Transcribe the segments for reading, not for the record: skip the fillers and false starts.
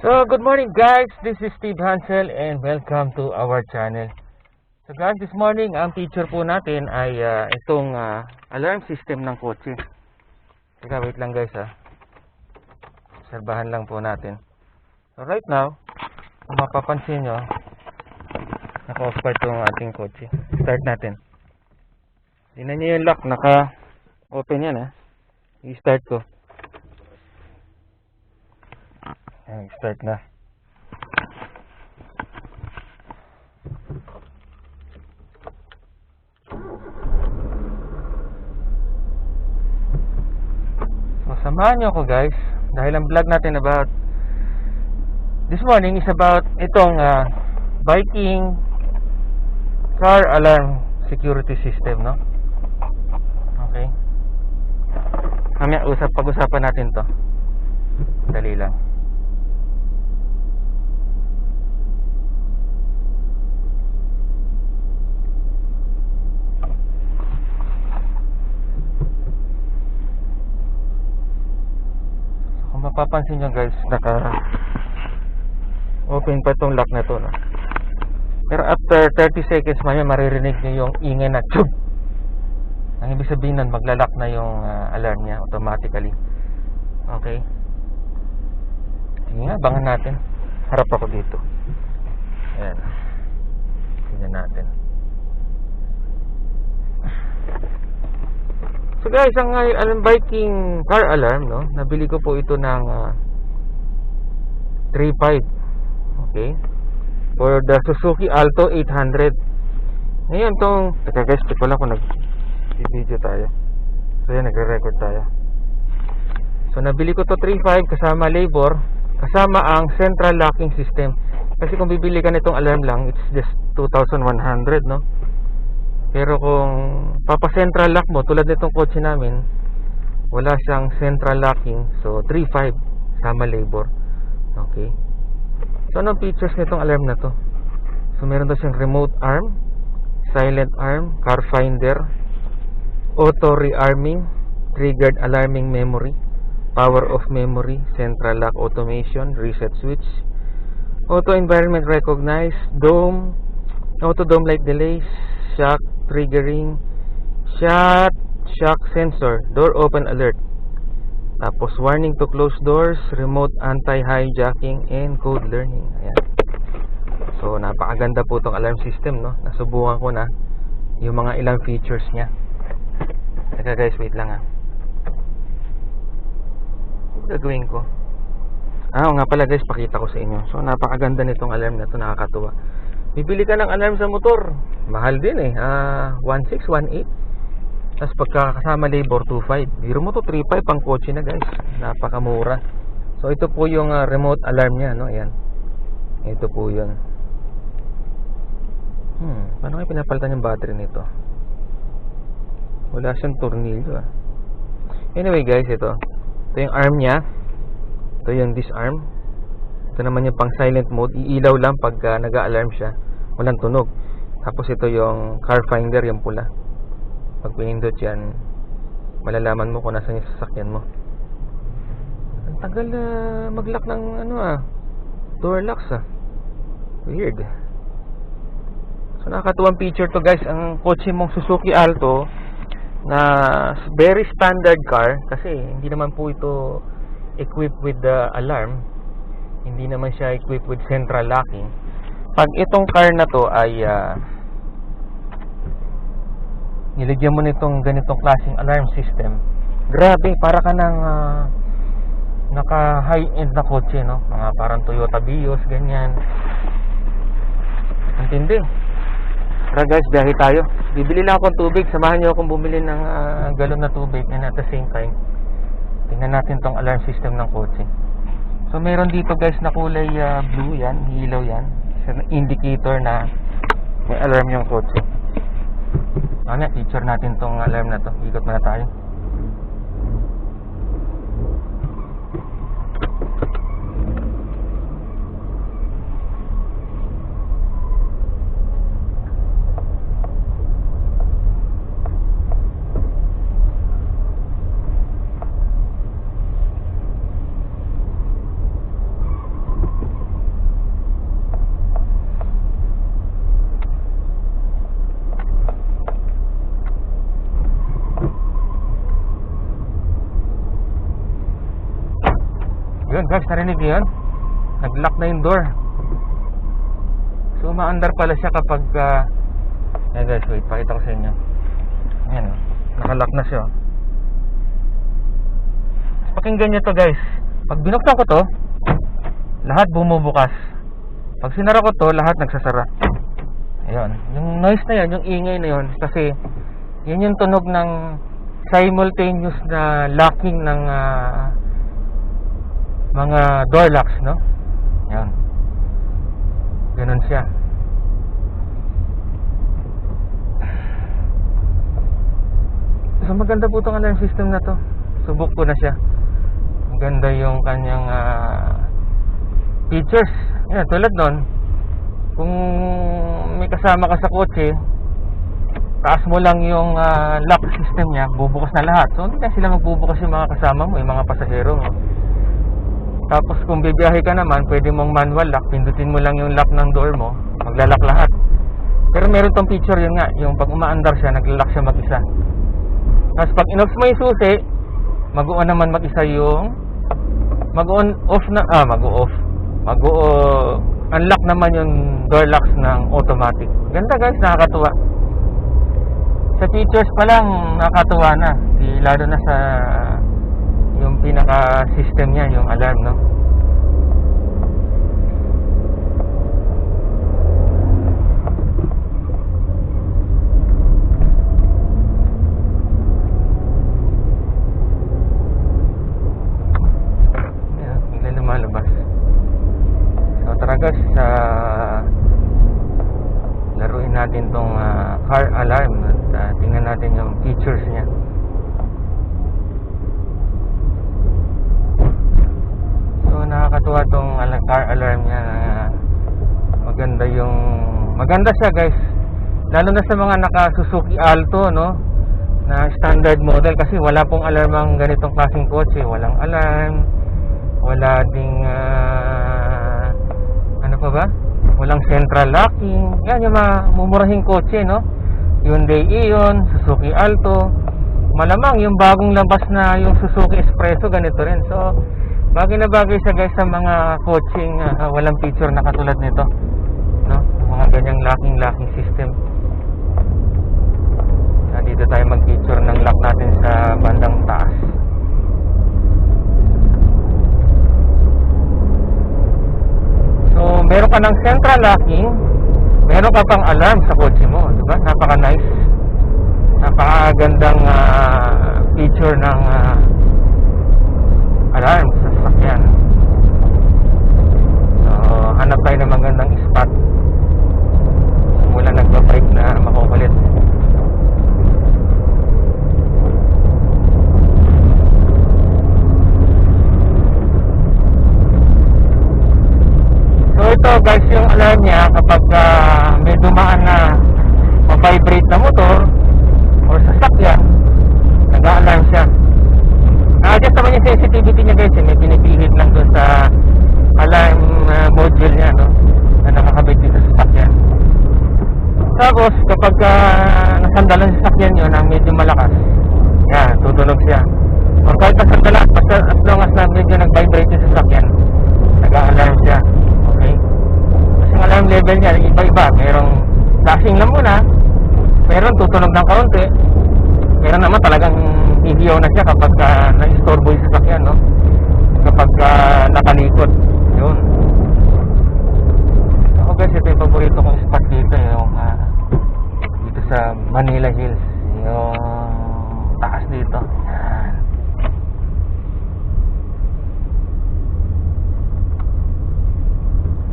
So, good morning guys. This is Steve Hansel and welcome to our channel. So guys, this morning ang feature po natin ay itong alarm system ng kotse. Teka, wait lang guys ha. Obserbahan lang po natin. So right now, kung mapapansin nyo, naka-off pa itong ating kotse. Start natin. Tingnan nyo yung lock, naka-open yan ha. I-start ko. Ayan, start na. So, samahan nyo ako guys. Dahil ang vlog natin about this morning is about itong biking car alarm security system, no? Okay. Mamaya pag-usapan natin to. Dali lang. Mapapansin nyo guys, naka-open pa itong lock na to, no? Pero after 30 seconds maya maririnig nyo yung ingay na tube. Ang ibig sabihin nun, maglalak na yung alarm niya automatically. Okay. Sige nga, abangan natin. Harap ako dito. Ayan. Tingnan natin. So guys, ang biking car alarm, no, nabili ko po ito ng 3.5. Okay, for the Suzuki Alto 800. Ngayon tong, teka guys, check ko lang kung nag-video tayo. So yan, nagre-record tayo. So nabili ko to 3.5 kasama labor, kasama ang central locking system. Kasi kung bibili ka nitong alarm lang, it's just 2,100, no. Pero kung papa-central lock mo, tulad nitong kotse namin, wala siyang central locking. So, 3.5 sama labor. Okay. So, anong features nitong alarm na to? So, meron daw siyang remote arm, silent arm, car finder, auto rearming, triggered alarming memory, power off memory, central lock automation, reset switch, auto environment recognize, dome, auto dome light delays, shock triggering, shock sensor, door open alert, tapos warning to close doors, remote anti-hijacking, and code learning. Ayan. So napakaganda po itong alarm system, no? Nasubukan ko na yung mga ilang features niya. Teka guys, wait lang ha. Ano gagawin ko? Nga pala guys, pakita ko sa inyo. So napakaganda nitong alarm na ito, nakakatuwa. Bibili ka ng alarm sa motor, mahal din eh, 1.6, 1.8. Tapos pagkakasama labor, 2.5. Biro mo to, 3.5 pang kotse na guys. Napakamura. So ito po yung remote alarm niya, no? Ayan. Ito po yun. Paano kayo pinapalitan yung battery nito? Wala siyang tornilyo ah. Anyway guys, ito yung arm niya. Ito yung disarm. Ito naman yung pang silent mode, iilaw lang pag nag-a-alarm siya, walang tunog. Tapos ito yung car finder, yung pula. Pag pinindot yan, malalaman mo kung nasan yung sasakyan mo. Ang tagal mag-lock ng door locks weird. So nakakatuwang feature to guys. Ang kotse mong Suzuki Alto na very standard car, kasi hindi naman po ito equipped with the alarm. Hindi naman siya equipped with central locking. Pag itong car na to ay nilagyan mo nitong ganitong klaseng alarm system, grabe, para ka ng naka high end na kotse, no? Mga parang Toyota Vios, ganyan. Antindi. Tara guys, biyahe tayo. Bibili lang akong tubig. Samahan nyo akong bumili ng galon na tubig, and at the same time tingnan natin tong alarm system ng kotse. So meron dito guys na kulay blue, yan, ilaw yan. It's indicator na may alarm yung kotse. Feature natin tong alarm na to. Ikot muna tayo. Yun guys, narinig niyo yun? Nag-lock na yung door. So umaandar pala siya kapag ayan guys, wait, pakita ko sa inyo. Ayan, nakalock na siya. Pakinggan nyo to guys. Pag binuksan ko to, lahat bumubukas. Pag sinara ko to, lahat nagsasara. Ayun, yung noise na yan, yung ingay na yun, kasi yun yung tunog ng simultaneous na locking ng mga door locks, no? Yan. Ganun siya. So maganda po itong alarm system na to. Subok ko na siya. Maganda yung kanyang features. Yan, tulad nun, kung may kasama ka sa kotse, taas mo lang yung lock system niya, bubukas na lahat. So hindi na sila magbubukas yung mga kasama mo, yung mga pasahero mo. Tapos kung bibiyahe ka naman, pwede mong manual lock, pindutin mo lang yung lock ng door mo, maglalak lahat. Pero meron tong feature yun nga, yung pag umaandar siya, naglalak siya mag-isa. Tapos pag inox mo yung susi, mag-on naman mag-isa yung mag-on off na unlock naman yung door locks ng automatic. Ganda guys, nakakatuwa. Sa features pa lang nakakatuwa na, lalo na sa yung pinaka system niya, yung alarm, no? Ayan, bigla lumalabas. So tara guys, laruin natin tong car alarm at tingnan natin yung features niya. So nakakatuwa tong car alarm niya. Maganda siya guys, lalo na sa mga naka Suzuki Alto, no, na standard model, kasi wala pong alarm ang ganitong klaseng kotse. Walang alarm, wala ding ano pa ba, walang central locking. Yan yung mga mumurahing kotse, no, Hyundai Eon, Suzuki Alto. Malamang yung bagong labas na yung Suzuki Espresso ganito rin. So bagay na bagay siya guys sa mga coaching walang feature na katulad nito, no? Mga ganyang locking system. Dito tayo mag-feature ng lock natin sa bandang taas. So meron ka ng central locking, meron ka pang alarm sa kotse mo, di ba? Napaka-nice. Napakagandang feature ng alarm sa sasakyan. So hanap tayo ng magandang spot. Mula nagbabike na makukulit. So ito guys, yung alarm niya kapag may dumaan na ma-vibrate na motor or sasakyan, nag-a-alarm siya. Adjust naman yung sensitivity niya guys, may pinipihit lang doon sa alarm module niya, no, na nakakabit dito sa sasakyan. Tapos kapag nasandalan sa sasakyan nyo na medyo malakas, yan, tutunog siya. O kahit nasandalan, basta as long as na medyo nag-vibrate yung sasakyan, nag-a-alarm siya. Okay? Kasi ang alarm level niya, iba-iba. Merong flashing lang muna, meron tutunog ng kaunti, meron naman talagang hihiyaw na siya kapag na-istorbo yung sasakyan, no? Kapag nakalikot. Yun. Ako guys, ito yung paborito kong spot dito, yung dito sa Manila Hills, yung taas dito. Yan.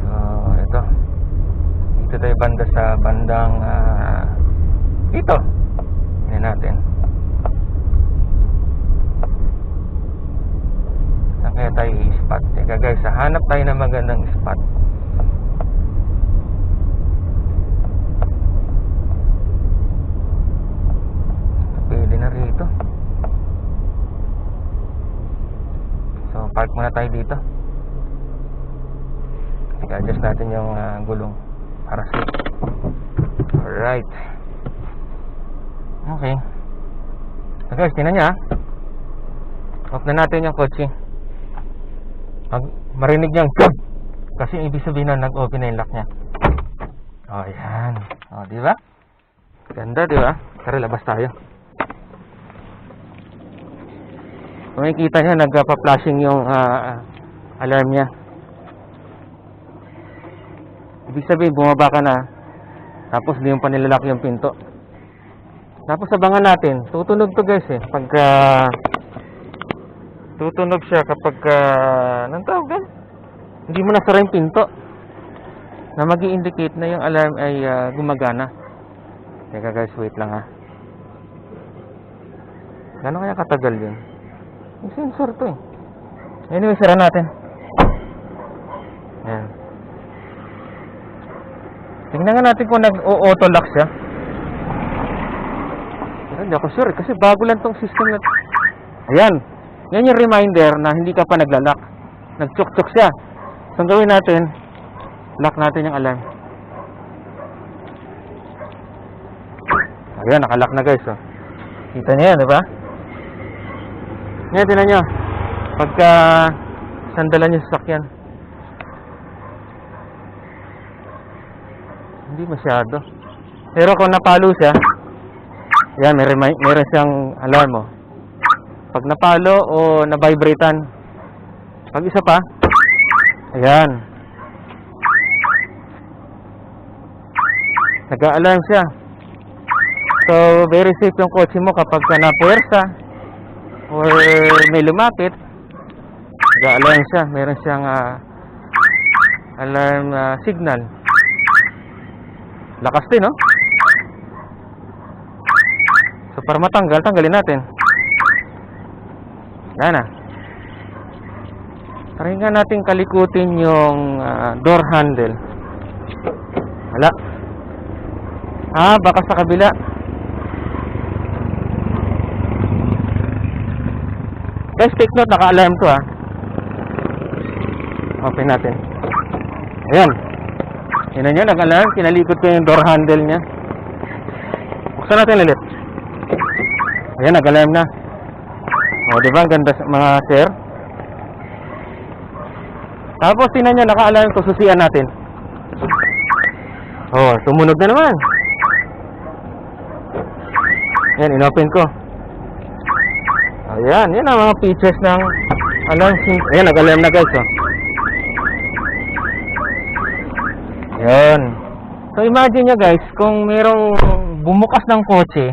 So ito, dito tayo banda sa bandang dito. Yan natin. Saan kaya tayo i-spot? Teka guys, hanap tayo ng magandang spot. Pwede na rito. So park muna tayo dito. I-adjust natin yung gulong para safe. Alright. Okay. So guys, tingnan nyo. Off na natin yung kotse. marinig niyang gag, kasi ibig sabihin na nag-open na yung lock niya. O, yan. O, di ba? Ganda, di ba? Tara, labas tayo. Kung makikita niya, nagpa-flashing yung alarm niya. Ibig sabihin, bumaba ka na, tapos di yung pa nilalak yung pinto. Tapos abangan natin, tutunog to guys eh. Pagka tutunog siya kapag anong tawag yan? Hindi mo nasara yung pinto, na mag-i-indicate na yung alarm ay gumagana. Teka guys, wait lang ha. Gano'n kaya katagal yun? May sensor to eh. Anyway, sara natin. Ayan. Tingnan nga natin kung nag-auto lock siya. Pero hindi ako sure kasi bago lang tong system na. Ayan. Yan yung reminder na hindi ka pa naglalak. Nag-chok-chok siya. So ang gawin natin, lock natin yung alarm. Ayan, nakalock na guys. Oh. Kita niyo yan, di ba? Ngayon, tinan nyo. Pagka sandalan nyo sa sakyan, hindi masyado. Pero kung napalo siya, yan, meron siyang alarm mo. Pag napalo o na-vibratean, pag isa pa, ayan, nag-a-alarm siya. So, very safe yung kotse mo kapag ka napuwersa or may lumapit, nag-a-alarm siya. Meron siyang alarm signal. Lakas din, no? So, para matanggal, tanggalin natin. Yan na. Try nga natin kalikutin yung door handle. Wala. Baka sa kabila. Guys, take note, naka-alarm to ha. Open natin. Ayan. Tingnan nyo, nag-alarm. Kinalikot ko yung door handle nya. Buksan natin ulit. Ayan, nag-alarm na. O, diba? Ang ganda mga sir. Tapos, tingnan nyo, naka-alarm to. Susian natin. O, tumunog na naman. Ayan, inopen ko. Ayan, yan ang mga features ng alarm sync. Ayan, nag-alarm na guys. Oh. Ayan. So, imagine nyo guys, kung merong bumukas ng kotse,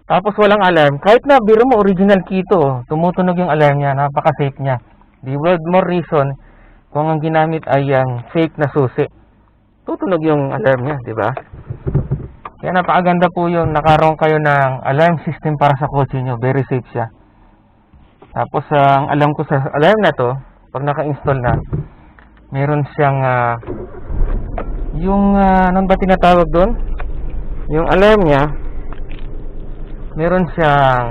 tapos walang alarm, kahit na biro mo original key to, oh, tumutunog yung alarm niya, napaka-safe niya. The world more reason kung ang ginamit ay yung fake na susi. Tutunog yung alarm niya, di ba? Kaya napakaganda po yung nakaroon kayo ng alarm system para sa kotse nyo. Very safe siya. Tapos, ang alam ko sa alarm na to, pag naka-install na, meron siyang, anong ba tinatawag doon? Yung alarm niya, meron siyang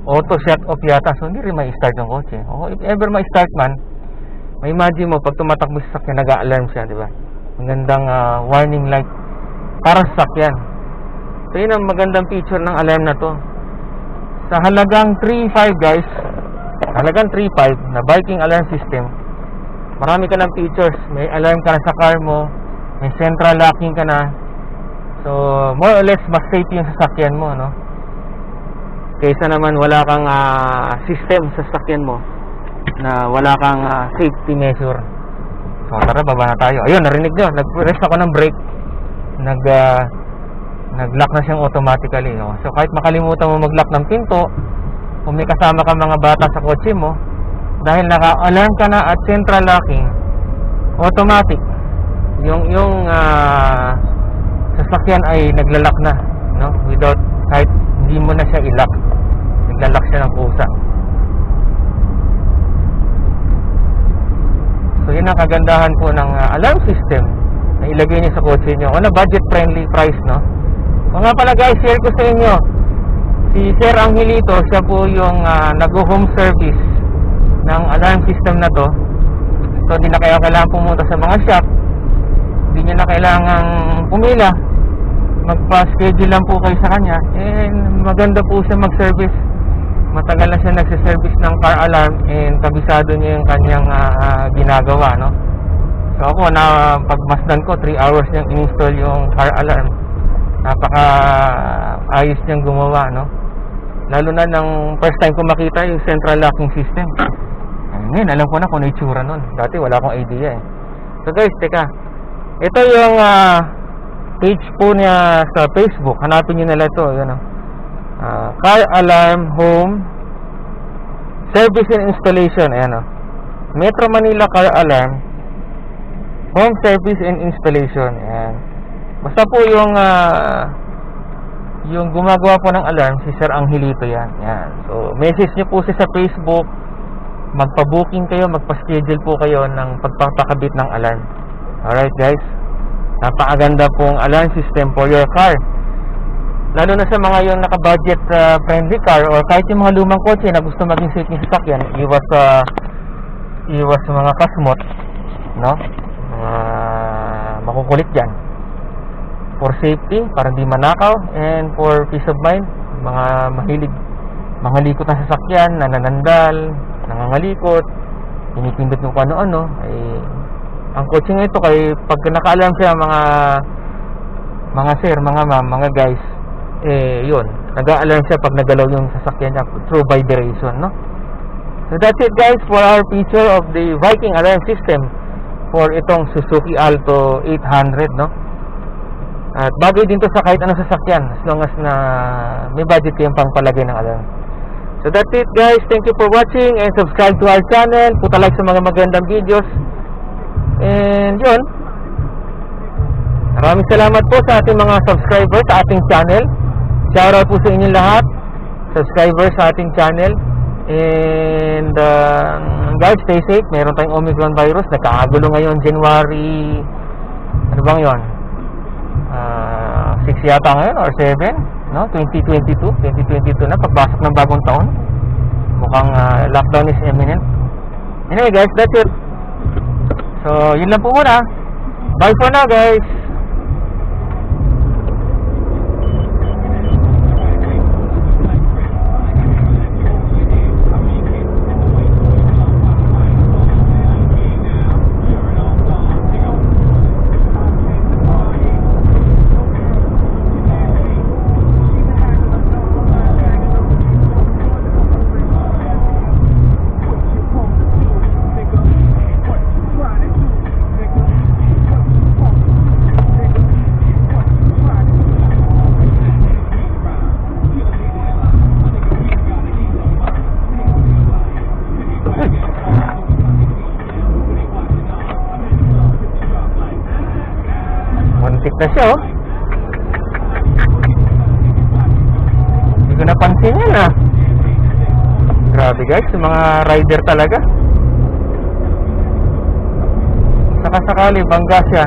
auto shut off yata. So, hindi rin ma-start yung kotse. O, if ever ma-start man, may imagine mo, pag tumatakbo sa sakyan, nag-a-alarm siya, di ba? Magandang warning light para sa sakyan. So, yun ang magandang feature ng alarm na to. Sa halagang 3.5 guys, halagang 3.5 na Viking alarm system, marami ka ng features. May alarm ka na sa car mo, may central locking ka na. So, more or less, mas safe yung sasakyan mo, no? Kaysa naman wala kang system sa sasakyan mo na wala kang safety measure. So, tara, baba na tayo. Ayun, narinig nyo, nag-press ako ng brake, nag-lock na siyang automatically, no? So, kahit makalimutan mo mag-lock ng pinto, kung may kasama ka mga bata sa kotse mo, dahil naka-alarm ka na at central locking, automatic yung sasakyan ay nagla-lock na, no? Without, kahit hindi mo na siya i-lock, nagla-lock siya ng kusa. So, yun ang kagandahan po ng alarm system na ilagay niyo sa kotse niyo. Wala, budget friendly price, no? O nga pala guys, share ko sa inyo, si Sir Angelito, siya po yung nag-home service ng alarm system na to. So, di na kayo kailangan pumunta sa mga shop, di nyo na kailangan pumila, magpa-schedule lang po kayo sa kanya, and maganda po siya mag-service. matagal na siya nagsiservice ng car alarm and kabisado niya yung kanyang ginagawa, no? So ako, na pagmasdan ko, 3 hours niyang in-install yung car alarm. Napaka ayos niyang gumawa, no? Lalo na nang first time ko makita yung central locking system. Ngayon, alam ko na kung ano yung itsura nun. Dati wala akong idea eh. So guys, teka. Ito yung page po niya sa Facebook. Hanapin niyo nila ito. Yun, Car Alarm Home Service and Installation. Ayan, Metro Manila Car Alarm Home Service and Installation. Ayan. Basta po yung gumagawa po ng alarm, si Sir Angelito yan. Ayan. So, message niyo po siya sa Facebook. Magpa-booking kayo, magpa-schedule po kayo ng pagpapakabit ng alarm. Alright guys. Napakaganda pong alarm system for your car. Lalo na sa mga yung naka-budget friendly car or kahit yung mga lumang kotse na gusto maging safe ng sasakyan, iwas sa mga kasmot, no? Makukulit dyan. For safety, para hindi manakaw, and for peace of mind, mga mahilig ng sasakyan, nananandal, nangangalikot, pinipindot ng kung ano-ano, ay ang kotse nga ito, kay pag naka-alarm siya, mga sir, mga ma'am, mga guys, yun, nag-a-alarm siya pag nagalaw yung sasakyan niya through vibration, no? So that's it guys for our picture of the Viking alarm system for itong Suzuki Alto 800, no? At bagay din to sa kahit anong sasakyan as long as na may budget kayong pangpalagay ng alarm. So that's it guys, thank you for watching and subscribe to our channel, puta like sa mga magandang videos. And yun, maraming salamat po sa ating mga subscribers sa ating channel. Shoutout po sa inyong lahat, subscribers sa ating channel. And guys, stay safe. Meron tayong Omicron virus, nagkakagulo ngayon January, ano bang yun? 6 yata ngayon or 7, no? 2022 na, pagpasok ng bagong taon. Mukhang lockdown is imminent. Anyway guys, that's it. So, yun lang po muna. Bye for now guys. Na siya, hindi ko napansin yan grabe guys, yung mga rider talaga, saka sakali bangga siya.